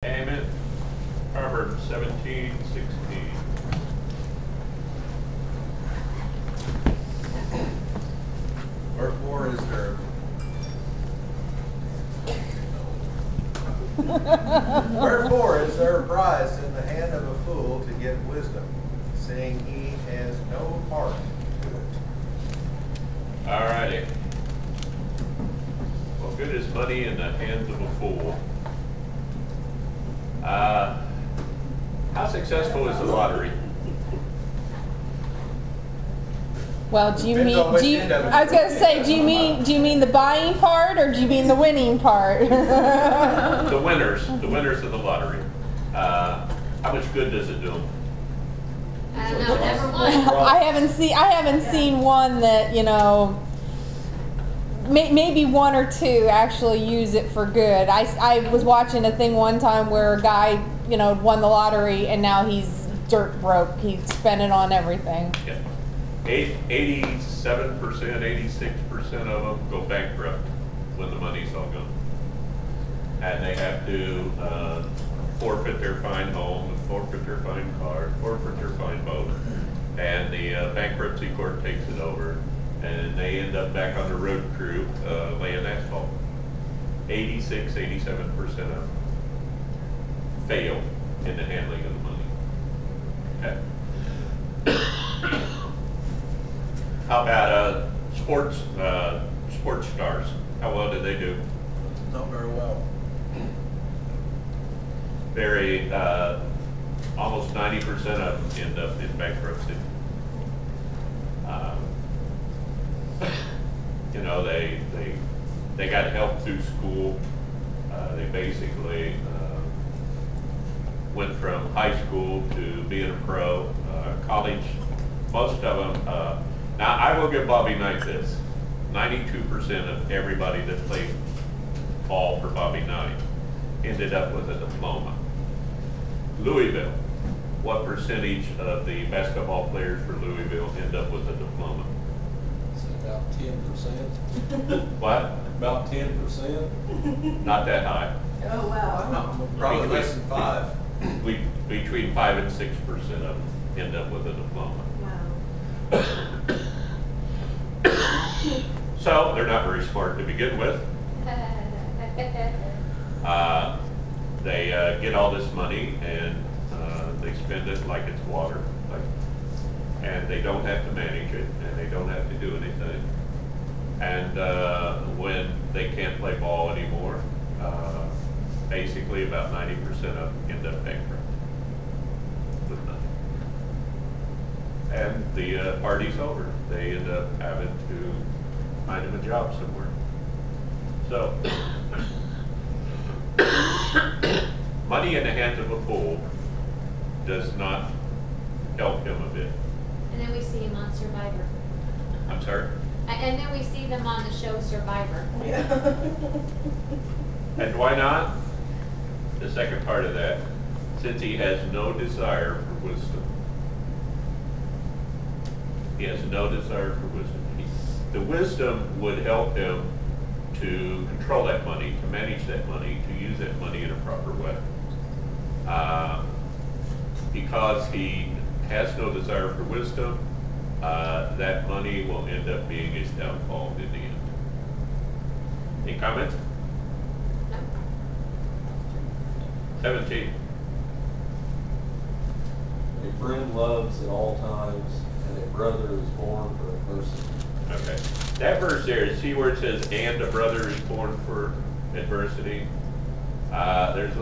Amen. Proverbs 17:16. Wherefore is there Wherefore is there a prize in the hand of a fool to get wisdom, seeing he has no part to it? All righty. What good is money in the hands of a fool? How successful is the lottery? Well, do you Depends on mean, which do you, end of it. I was gonna say, do you mean the buying part or do you mean the winning part? The winners of the lottery. How much good does it do them? I don't know, never won. I haven't seen one that, maybe one or two actually use it for good. I was watching a thing one time where a guy, won the lottery and now he's dirt broke. He spent it on everything. Yeah. 87%, 86% of them go bankrupt when the money's all gone. And they have to forfeit their fine home, forfeit their fine car, forfeit their fine boat. And the bankruptcy court takes it over. And they end up back on the road crew laying asphalt. 86, 87% of them fail in the handling of the money. Okay. How about sports stars? How well do they do? Not very well. Very, almost 90% of them end up in bankruptcy. They got help through school. They basically went from high school to being a pro, college. Most of them. Now I will give Bobby Knight this: 92% of everybody that played ball for Bobby Knight ended up with a diploma. Louisville, what percentage of the basketball players for Louisville end up with a diploma? About 10%. What? About 10%. Not that high. Oh, wow. Probably less than 5. Between 5 and 6% of them end up with a diploma. Wow. So they're not very smart to begin with. They get all this money and they spend it like it's water, and they don't have to manage it, and they don't have to do anything. And when they can't play ball anymore, basically about 90% of them end up bankrupt with nothing. And the party's over. They end up having to find them a job somewhere. So, money in the hands of a fool does not help him a bit. And then we see him on Survivor. I'm sorry? And then we see them on the show Survivor. And why not? The second part of that, since he has no desire for wisdom. He has no desire for wisdom. The wisdom would help him to control that money, to manage that money, to use that money in a proper way. Because he has no desire for wisdom, that money will end up being his downfall in the end. Any comments? No. 17. A friend loves at all times, and a brother is born for adversity. Okay. That verse there, see where it says, and a brother is born for adversity? There's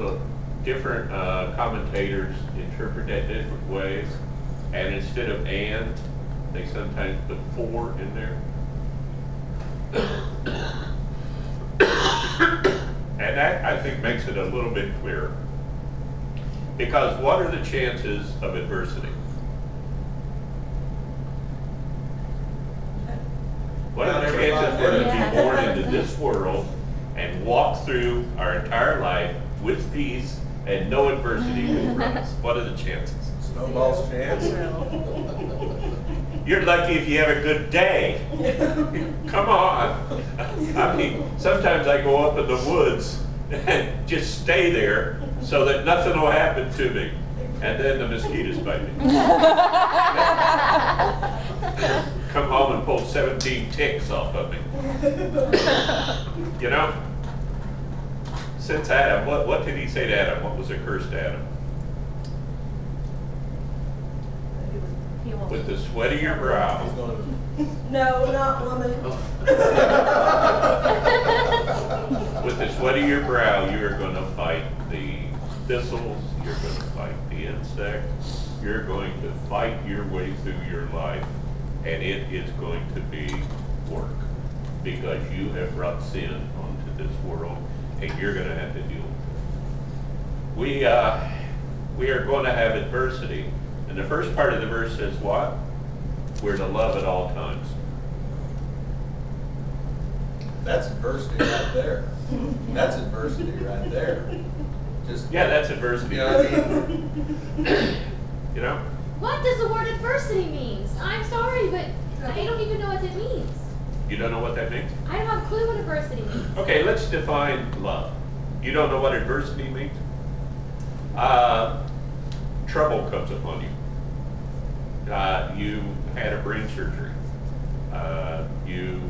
different commentators interpret that different ways. And instead of and, they sometimes put for in there. And that, I think, makes it a little bit clearer. Because what are the chances of adversity? What are the chances we're going to be born into this world and walk through our entire life with peace and no adversity confront us? What are the chances? Snowball's chance. You're lucky if you have a good day. Come on. I mean, sometimes I go up in the woods and just stay there so that nothing will happen to me. And then the mosquitoes bite me. Come home and pull 17 ticks off of me. You know? Since Adam, what did he say to Adam? What was the curse to Adam? With the sweat of your brow. No, not woman. With the sweat of your brow, you are going to fight the thistles, you're going to fight the insects, you're going to fight your way through your life, and it is going to be work, because you have brought sin onto this world, and you're going to have to deal with it. We are going to have adversity, and the first part of the verse says what? We're to love at all times. That's adversity right there. That's adversity right there. Just, Yeah, that's adversity. you know what I mean? You know? What does the word adversity mean? I'm sorry, but I don't even know what it means. You don't know what that means? I don't have a clue what adversity means. Okay, let's define love. You don't know what adversity means? Trouble comes upon you. You had a brain surgery. You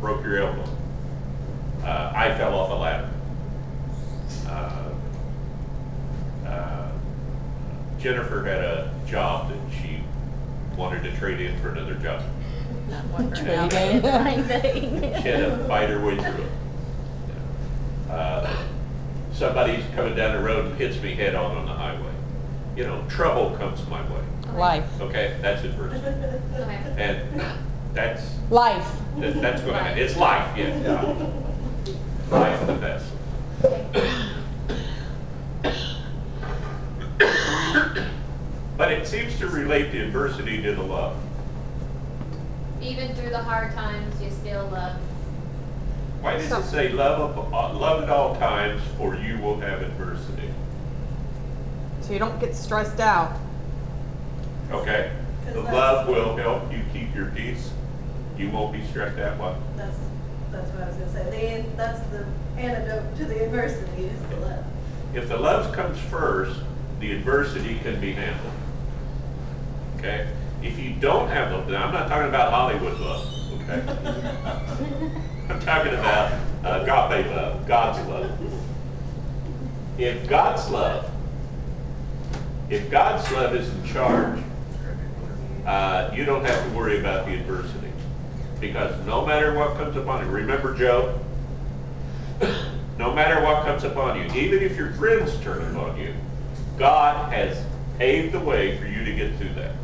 broke your elbow. I fell off a ladder. Jennifer had a job that she wanted to trade in for another job. Trading. She had to fight her way through it. Somebody's coming down the road and hits me head on the highway. You know, trouble comes my way. Life. Okay, that's adversity. Okay. And that's Life. that's going to happen. It's life, yeah. Life the best. But it seems to relate the adversity to the love. Even through the hard times, you still love. Why does it say love at all times, for you will have adversity? So you don't get stressed out. Okay? The love will help you keep your peace. You won't be stressed out. What? That's what I was gonna say. That's the antidote to the adversity is the love. If the love comes first, the adversity can be handled. Okay? If you don't have love, now I'm not talking about Hollywood love, okay? I'm talking about agape love, God's love. If God's love is in charge, you don't have to worry about the adversity. Because no matter what comes upon you, remember Job? No matter what comes upon you, even if your friends turn upon you, God has paved the way for you to get through that.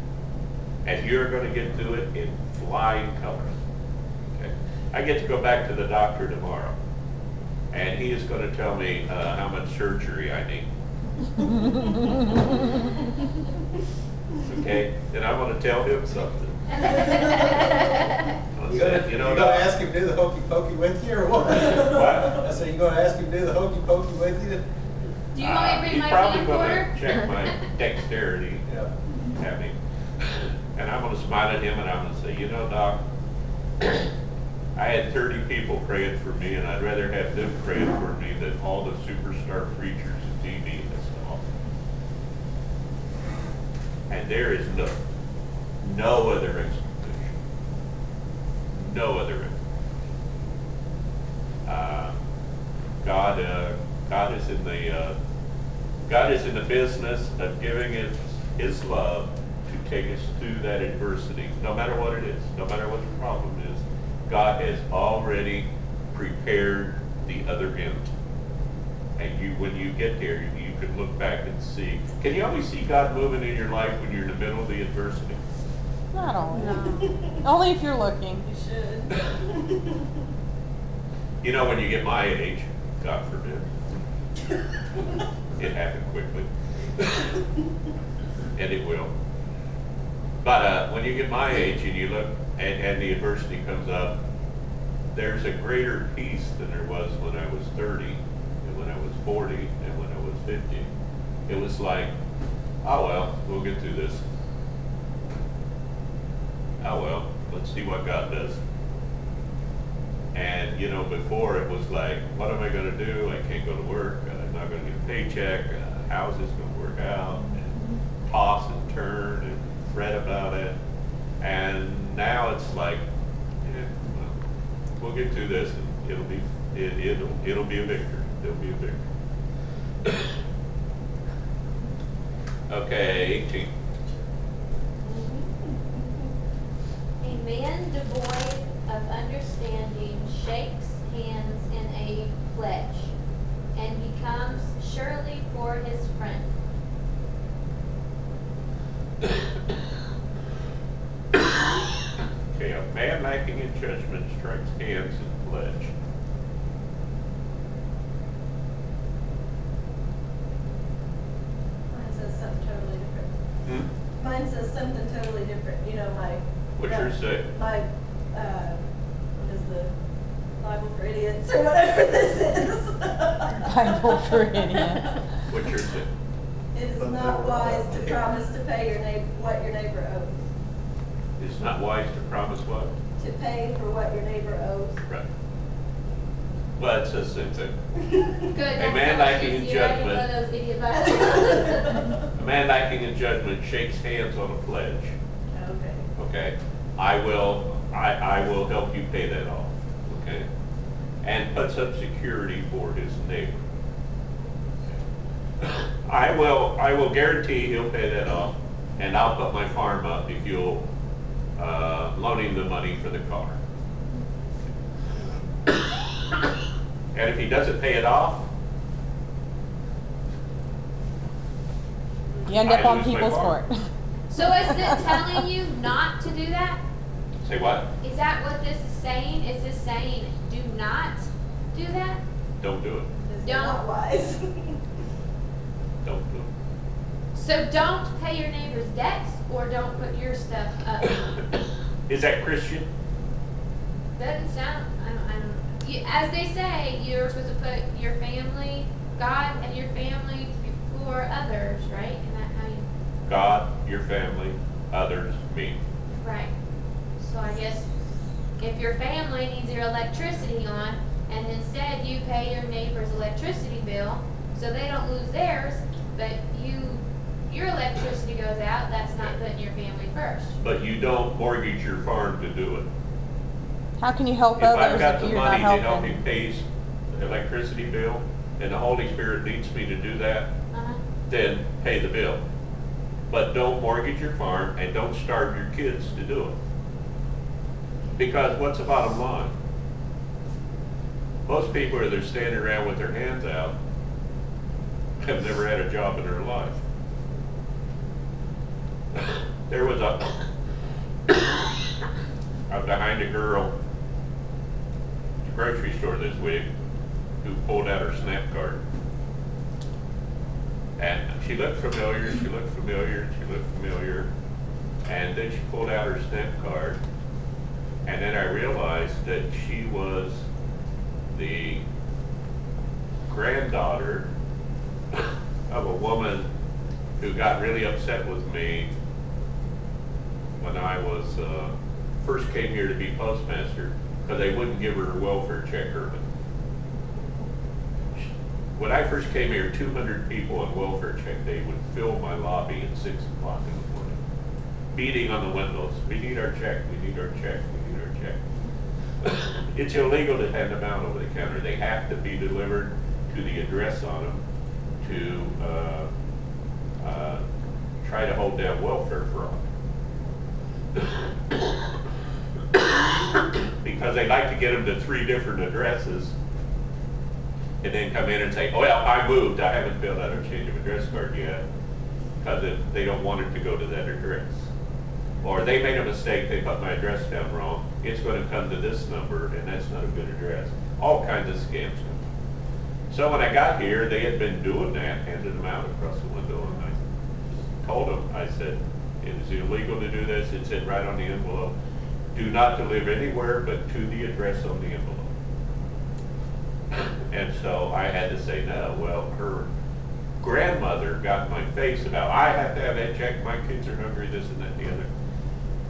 And you're going to get through it in flying colors. Okay? I get to go back to the doctor tomorrow, and he is going to tell me how much surgery I need. Okay? And I'm going to tell him something. You gonna ask him to do the hokey pokey with you, or what? What? I said, you gonna ask him to do the hokey pokey with you? Do you want me to bring He's my probably going camcorder? to check my dexterity. Yeah. Have him. And I'm going to smile at him and I'm going to say, you know, Doc, I had 30 people praying for me, and I'd rather have them praying for me than all the superstar preachers and TV and stuff. And there is no other explanation. No other explanation. God is in the business of giving His love to take us through that adversity, no matter what it is, no matter what the problem is. God has already prepared the other end. And when you get there, you can look back and see. Can you always see God moving in your life when you're in the middle of the adversity? Not always. Only if you're looking. You should. You know, when you get my age, God forbid, it happened quickly. And it will. But when you get my age and you look and the adversity comes up, there's a greater peace than there was when I was 30 and when I was 40 and when I was 50. It was like, oh well, we'll get through this. Oh well, let's see what God does. And, you know, before it was like, what am I gonna do? I can't go to work, I'm not gonna get a paycheck, how's this gonna work out? And toss and turn and fret about it. And now it's like, well, we'll get through this and it'll be a victory. It'll be a victory. Okay, 18. A man devoid of understanding shakes hands in a pledge and becomes surely for his friend. Okay, a man lacking in judgment strikes hands in pledge. Mine says something totally different. Mine says something totally different, you know, What's yours say? my, what is the Bible for idiots or whatever this is. Bible for idiots. What's yours say? It is not wise to promise to pay your neighbor what your neighbor owes. It's not wise to promise what? To pay for what your neighbor owes. Right. Well, it says the same thing. Good. A man lacking in judgment. One of those idiot Bibles. A man lacking in judgment shakes hands on a pledge. Okay. Okay? I will help you pay that off. Okay? And puts up security for his neighbor. I will guarantee he'll pay that off, and I'll put my farm up if you'll loan him the money for the car. And if he doesn't pay it off, You end up I on lose my people's farm. court. So is it telling you not to do that? say what? Is that what this is saying? Is this saying do not do that? Don't do it. It's Don't. not wise. Don't do it. So don't pay your neighbor's debts or don't put your stuff up. Is that Christian? Doesn't sound, I don't, as they say, you're supposed to put your family, God and your family before others, right? Isn't that how you, God, your family, others, me. right? So I guess if your family needs your electricity on and instead you pay your neighbor's electricity bill so they don't lose theirs, but your electricity goes out, that's not putting your family first. But you don't mortgage your farm to do it. How can you help If I've others got if the you're money not to help him helping? pay his electricity bill, and the Holy Spirit leads me to do that, Uh-huh. then pay the bill. But don't mortgage your farm and don't starve your kids to do it. Because what's the bottom line? Most people are standing around with their hands out, have never had a job in their life. There was I'm behind a girl at the grocery store this week who pulled out her SNAP card. And she looked familiar, she looked familiar, she looked familiar. And then she pulled out her SNAP card. And then I realized that she was the granddaughter of a woman who got really upset with me when I was first came here to be postmaster because they wouldn't give her a welfare check early. When I first came here, 200 people on welfare check day would fill my lobby at 6 o'clock in the morning, beating on the windows. We need our check, we need our check, we need our check. It's illegal to hand them out over the counter. They have to be delivered to the address on them to try to hold down welfare fraud. Because they like to get them to 3 different addresses and then come in and say, oh, well, I moved, I haven't filled out a change of address card yet, because they don't want it to go to that address. Or they made a mistake, they put my address down wrong, it's going to come to this number and that's not a good address. All kinds of scams. So when I got here, they had been doing that, handing them out across the window, and I told them, I said, it is illegal to do this. It said right on the envelope, do not deliver anywhere but to the address on the envelope. And so I had to say no. Well, her grandmother got in my face about, I have to have that check, my kids are hungry, this and that and the other.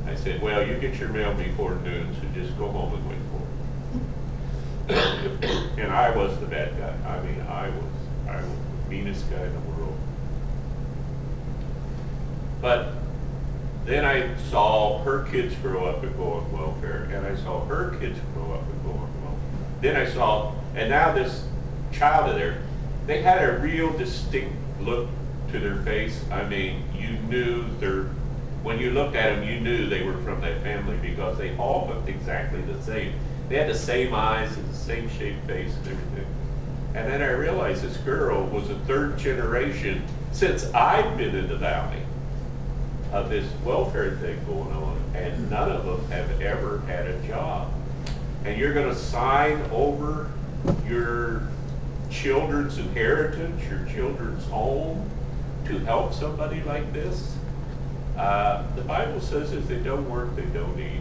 I said, well, you get your mail before noon, so just go home and wait for it. And I was the bad guy. I mean, I was the meanest guy in the world. But then I saw her kids grow up and go on welfare, and I saw her kids grow up and go on welfare. Then I saw, and now this child of theirs, they had a real distinct look to their face. I mean, you knew when you looked at them, you knew they were from that family because they all looked exactly the same. They had the same eyes and the same shaped face and everything. And then I realized this girl was a third generation since I've been in the valley of this welfare thing going on, and none of them have ever had a job. And you're going to sign over your children's inheritance, your children's home, to help somebody like this? The Bible says if they don't work, they don't eat.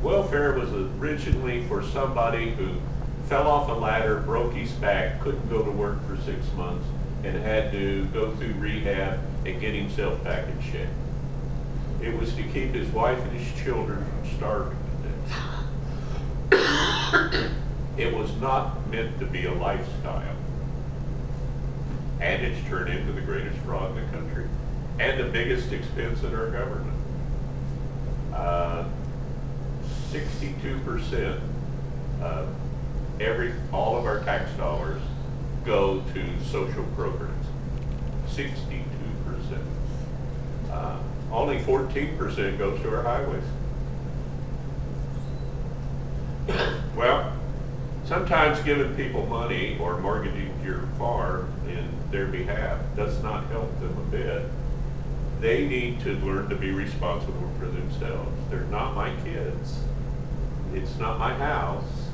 Welfare was originally for somebody who fell off a ladder, broke his back, couldn't go to work for 6 months, and had to go through rehab and get himself back in shape. It was to keep his wife and his children from starving to death. It was not meant to be a lifestyle. And it's turned into the greatest fraud in the country and the biggest expense in our government. 62% of all of our tax dollars go to social programs. 62%. Only 14% goes to our highways. Well, sometimes giving people money or mortgaging your farm in their behalf does not help them a bit. They need to learn to be responsible for themselves. They're not my kids. It's not my house.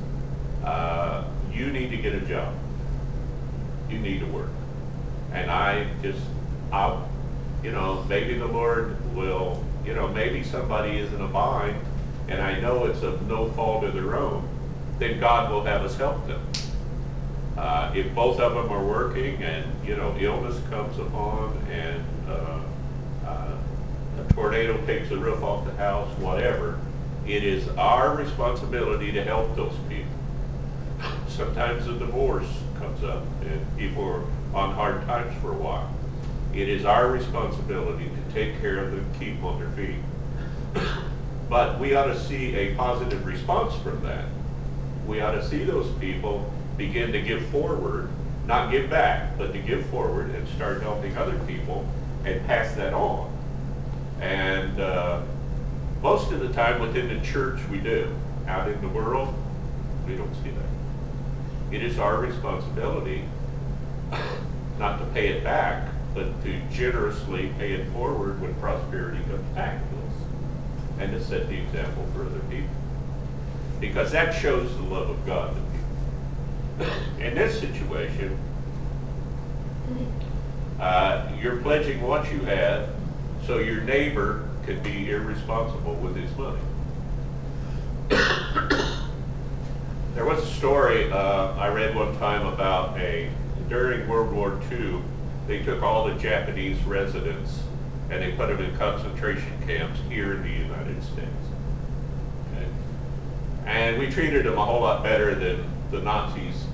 You need to get a job. You need to work. And maybe the Lord will, maybe somebody is in a bind, and I know it's of no fault of their own, then God will have us help them. If both of them are working and, illness comes upon and a tornado takes the roof off the house, whatever, it is our responsibility to help those people. Sometimes a divorce comes up and people are on hard times for a while. It is our responsibility to take care of them, keep them on their feet. But we ought to see a positive response from that. We ought to see those people begin to give forward, not give back, but to give forward and start helping other people and pass that on. And most of the time within the church we do. Out in the world, we don't see that. It is our responsibility not to pay it back, but to generously pay it forward when prosperity comes back to us, and to set the example for other people. Because that shows the love of God to people. In this situation, you're pledging what you have so your neighbor can be irresponsible with his money. There was a story I read one time about during World War II, they took all the Japanese residents and they put them in concentration camps here in the United States. Okay? And we treated them a whole lot better than the Nazis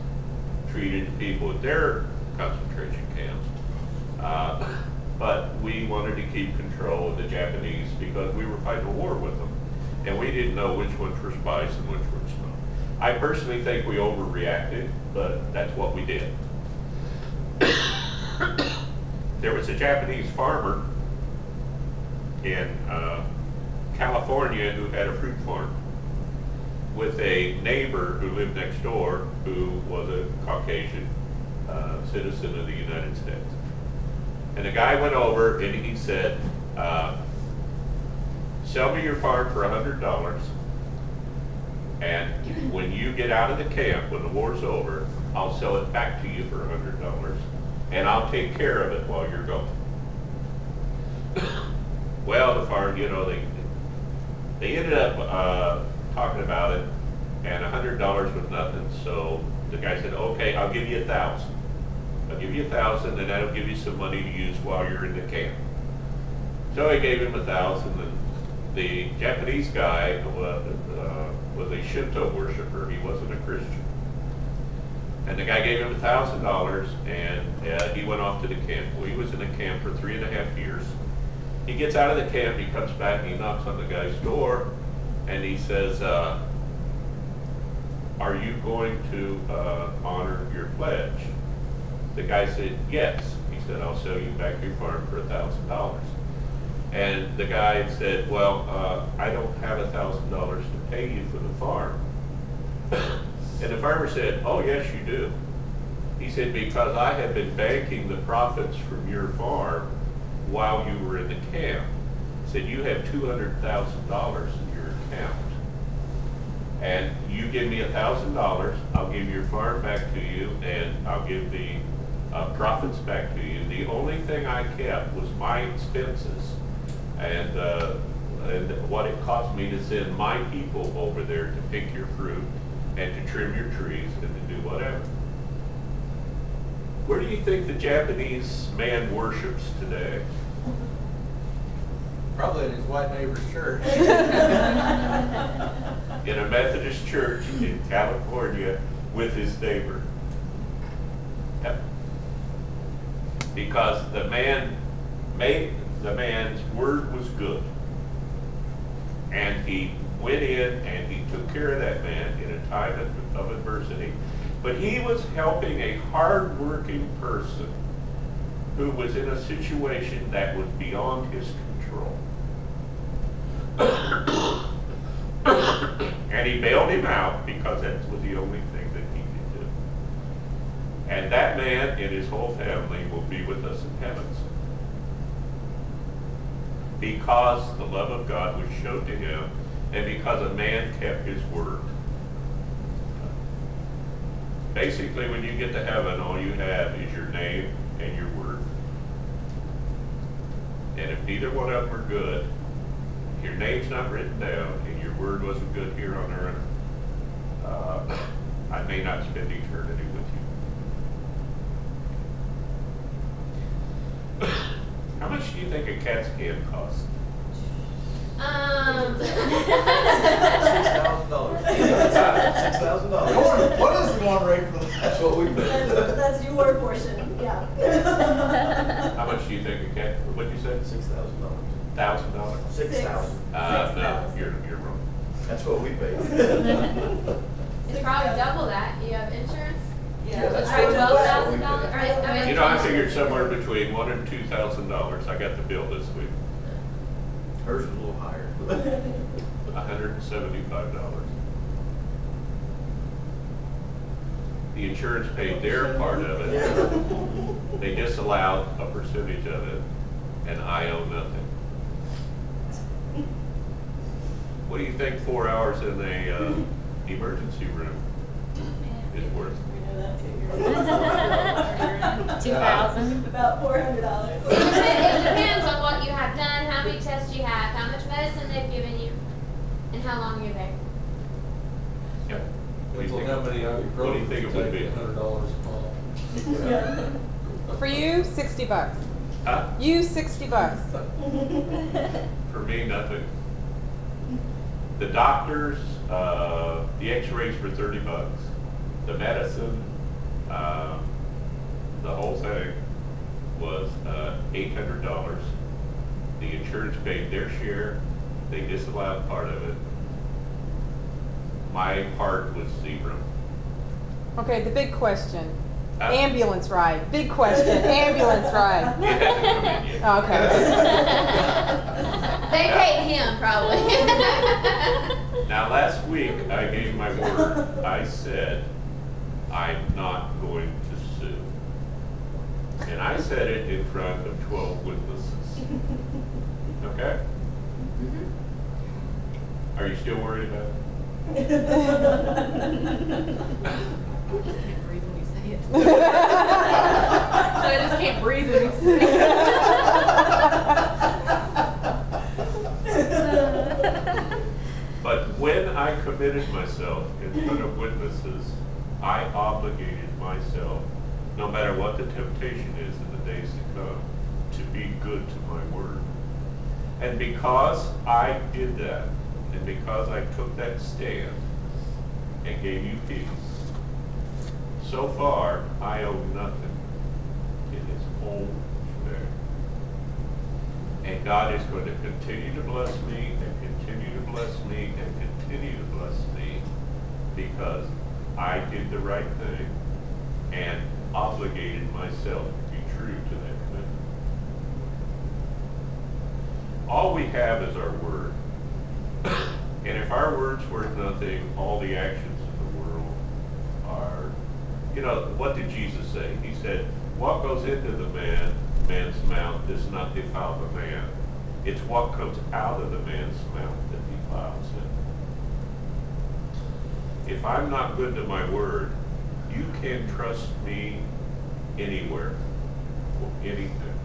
treated people at their concentration camps. But we wanted to keep control of the Japanese because we were fighting a war with them. And we didn't know which ones were spies and which ones not. I personally think we overreacted, but that's what we did. There was a Japanese farmer in California who had a fruit farm with a neighbor who lived next door who was a Caucasian citizen of the United States. And the guy went over and he said, sell me your farm for $100, and when you get out of the camp, when the war's over, I'll sell it back to you for $100, and I'll take care of it while you're gone. Well, the farm, they ended up talking about it, and $100 was nothing, so the guy said, okay, I'll give you $1,000. I'll give you $1,000, and that'll give you some money to use while you're in the camp. So he gave him $1,000, and the Japanese guy was a Shinto worshiper. He wasn't a Christian. And the guy gave him $1,000, and he went off to the camp. Well, he was in the camp for 3.5 years. He gets out of the camp, he comes back, and he knocks on the guy's door, and he says, are you going to honor your pledge? The guy said, yes. He said, I'll sell you back your farm for $1,000. And the guy said, well, I don't have $1,000 to pay you for the farm. And the farmer said, oh, yes, you do. He said, because I have been banking the profits from your farm while you were in the camp. He said, you have $200,000 in your account. And you give me $1,000, I'll give your farm back to you, and I'll give the profits back to you. The only thing I kept was my expenses and what it cost me to send my people over there to pick your fruit and to trim your trees and to do whatever. Where do you think the Japanese man worships today? Probably in his white neighbor's church. In a Methodist church in California with his neighbor. Yep. Because the man's word was good. And he went in and he took care of that man in a time of adversity. But he was helping a hard-working person who was in a situation that was beyond his control. And he bailed him out because that was the only thing that he could do. And that man and his whole family will be with us in heaven. Because the love of God was shown to him, and because a man kept his word. Basically, when you get to heaven, all you have is your name and your word. And if neither one of them are good, if your name's not written down and your word wasn't good here on earth, I may not spend eternity with you. How much do you think a CAT scan costs? $6,000. $6,000. What is the going rate for that? That's what we pay. That's your portion, yeah. How much do you think a CAT, what'd you say? $6,000. $1,000? 6,000. No, you're wrong. That's what we pay. It's probably double that. You have insurance? Yeah, that's All right, what we $12,000. You know, I figured somewhere between $1,000 and $2,000. I got the bill this week. Hers was a little higher. $175. The insurance paid their part of it. They disallowed a percentage of it, and I owe nothing. What do you think 4 hours in a emergency room is worth? 2,000. About $400. It depends on what you have done, how many tests you have, how much medicine they've given you, and how long you're there. Yep. Well, how many are you What do you think it would be? $100 a pop. For you, $60. Huh? You, $60. For me, nothing. The doctors, the x-rays for $30. The medicine, the whole thing was $800. The insurance paid their share. They disallowed part of it. My part was $0. Okay, the big question. Huh? Ambulance ride. Big question. Ambulance ride. It hasn't come in yet. Okay. They paid him, probably. Now, last week, I gave my word. I said, I'm not going to sue. And I said it in front of 12 witnesses. Okay? Are you still worried about it? I can't breathe when you say it. I just can't breathe when you say it. But when I committed myself in front of witnesses, I obligated myself, no matter what the temptation is in the days to come, to be good to my word. And because I did that, and because I took that stand and gave you peace, so far, I owe nothing. It is all there. And God is going to continue to bless me and continue to bless me and continue to bless me because I did the right thing and obligated myself to be true to that commitment. All we have is our word. And if our word's worth nothing, all the actions of the world are, what did Jesus say? He said, what goes into the man's mouth does not defile the man. It's what comes out of the man's mouth that defiles him. If I'm not good to my word, you can trust me anywhere for anything.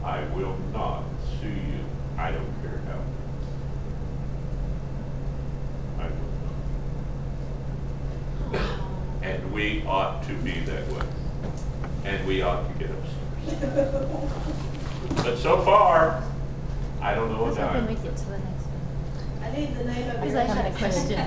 I will not sue you. I don't care how. I will not. And we ought to be that way. And we ought to get upstairs. But so far, I don't know a Let's hope we dime. make it to the next one. I need the name of Because your I had a church. question.